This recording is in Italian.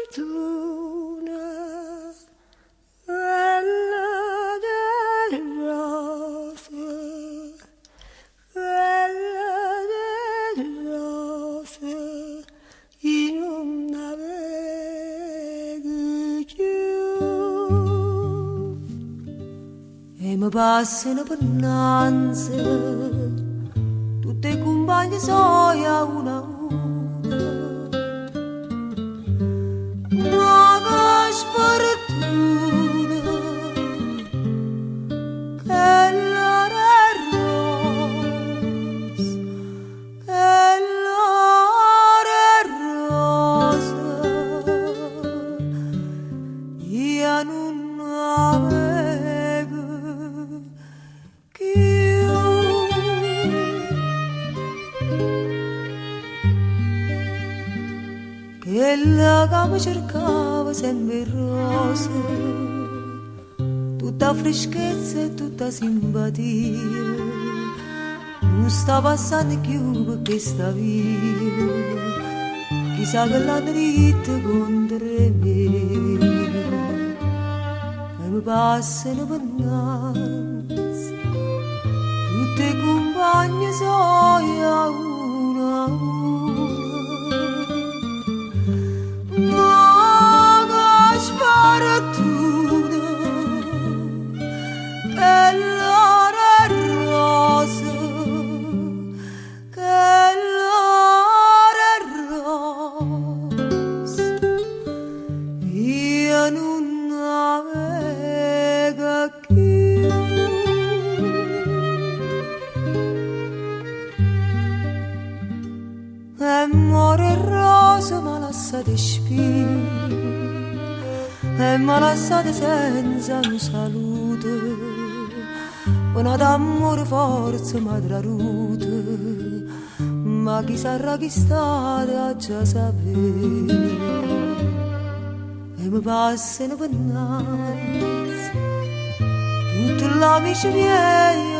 fortuna, quella delle rose, quella delle rose, io non avevo più. E mi passano per innanzi tutte i compagni soi a una a una. Ma che sfortuna che l'ora è rosa, che l'ora è rosa, io non avevo più. Quella che mi cercava sempre rosa, tutta freschezza e tutta simpatia, non sta passando più perché sta via, chissà che l'ha dritta contro me. E mi passano per innanzi tutte le compagne soi a una a una. Ma che sfortuna che l'ora è rosa, che l'ora è rosa, io non avevo più. E muore rosa ma lasciate spine, e mi lasciate senza un saluto, una d'amore forza mi traruto, ma chi sarà chi state a già sapere. E mi passano per innanzi tutti gli amici miei